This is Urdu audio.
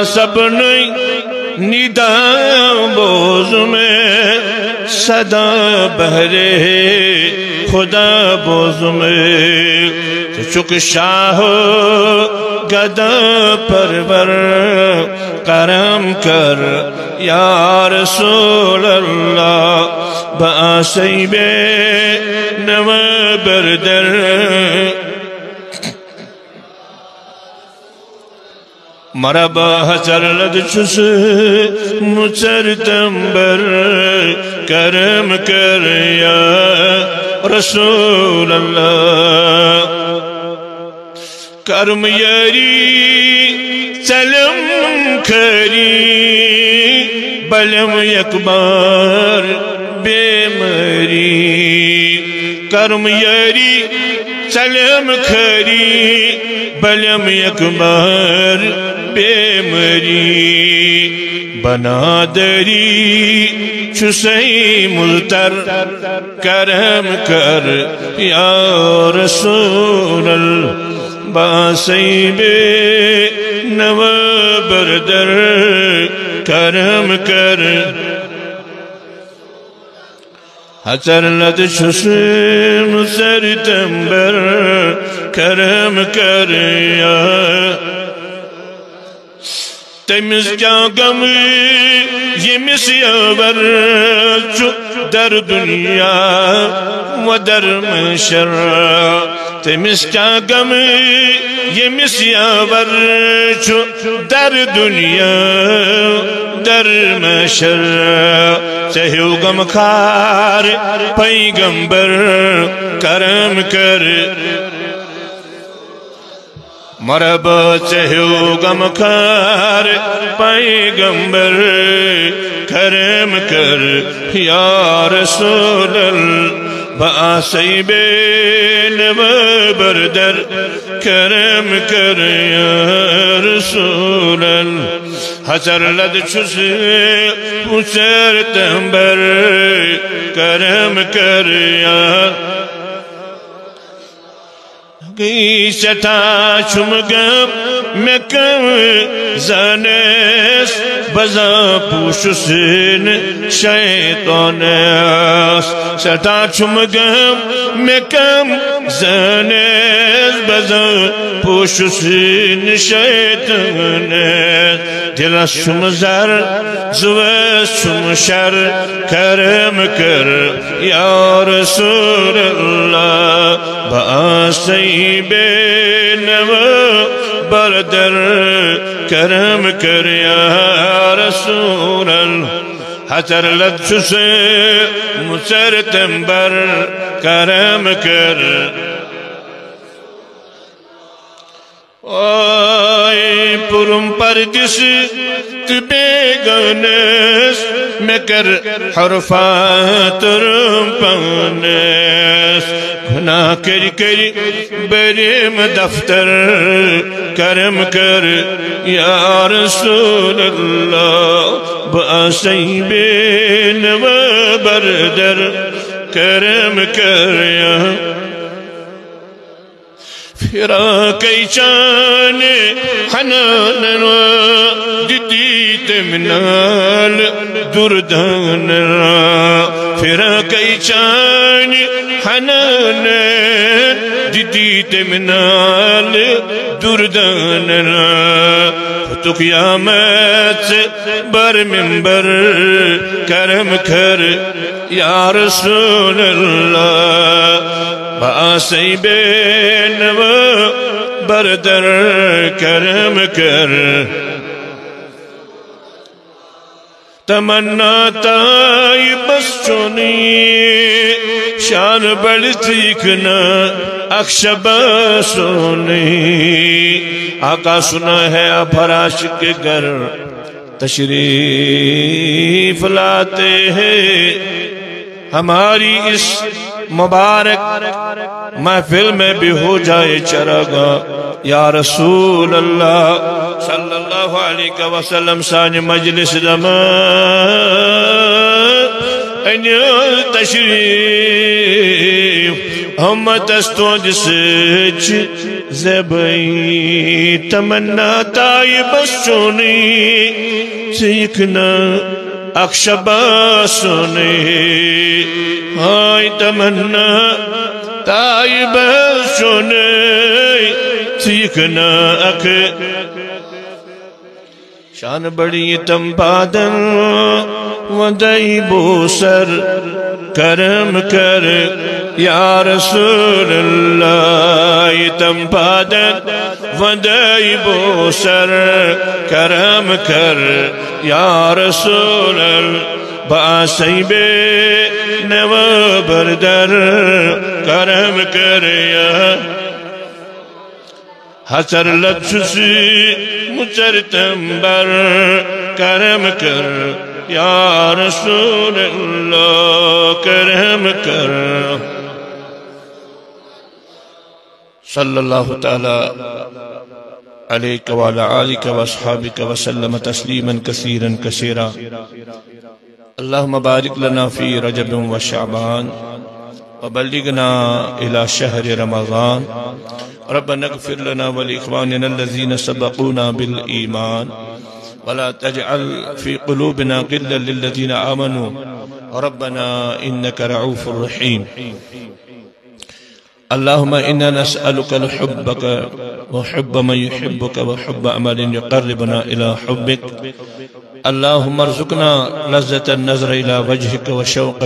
سبنی ندا بوز میں صدا بہرے خدا بوز میں چک شاہ گدا پرور کرم کر یا رسول اللہ باسی بے نو بردر مربا حسر لد چس مچر تمبر کرم کر یا رسول اللہ کرم یاری چلم کھری بلم یکبار بے مری کرم یاری چلم کھری بلم یکبار بے مری بنا دری چسئی ملتر کرم کر یا رسول اللہ باسی بے نو بردر کرم کر حسر لد چس مسر تمبر کرم کر یا تمس کیا غم یمس یاور چو در دنیا و در محشر تمس کیا غم یمس یاور چو در دنیا در محشر چہیو غم خار پیغمبر کرم کر مربا چہیو غم خار پیغمبر کرم کر یا رسول اللہ باسی بے نو بردر کرم کر یا رسول اللہ حسر لد چس پچر تمبر کرم کر یا گئی سٹھا چمگم مکم زانس بزا پوش سن شیطانس سٹھا چمگم مکم زانس بزا پوش سن شیطانس دلس چم زر زوس چم شر کرم کر یا رسول اللہ باسی بے نو بردر کرم کر یا رسول اللہ حسر لد چس مسر تمبر کرم کر آئی پرم پردس تبیگانس مکر حرفات رم پانس گناہ کری بریم دفتر کرم کر یا رسول اللہ باسی بے نو بردر کرم کر یا فراقی چان حنان دیدیت منال دردان فراقی چان حنان دیدیت منال دردان تو قیامت بر منبر کرم کر یا رسول اللہ باسی بے نو بردر کرم کر تمنا تائی بس چونی شان بڑھ چیکنا اکشب سونی آقا سنا ہے افراش کے گھر تشریف لاتے ہیں ہماری اس مبارک محفل میں بھی ہو جائے چراغا یا رسول اللہ صلی اللہ علیہ وسلم سان مجلس زمان تشریف ہم تستوج سچ زبئی تمنا تائی بسونی سیکھنا اکشبا سونی ہائی تمنا تائی بسونی سیکھنا اک شان بڑی تم پادن ودائی بوسر کرم کر یا رسول اللہ تم پادن ودائی بوسر کرم کر یا رسول اللہ باسی بے نو بردر کرم کر یا حسر لبسی مچر تنبر کرم کر یا رسول اللہ کرم کر صلی اللہ تعالی علیک وعلی آلک واصحابک وسلم تسلیما کثیرا کثیرا اللہم بارک لنا فی رجب و شعبان وبلغنا الى شہر رمضان ربنا اغفر لنا ولإخواننا الذين سبقونا بالإيمان ولا تجعل في قلوبنا غلا للذين آمنوا ربنا إنك رعوف رحيم اللهم إنا نسألك لحبك وحب من يحبك وحب عمل يقربنا إلى حبك اللهم ارزقنا لذة النظر إلى وجهك وشوق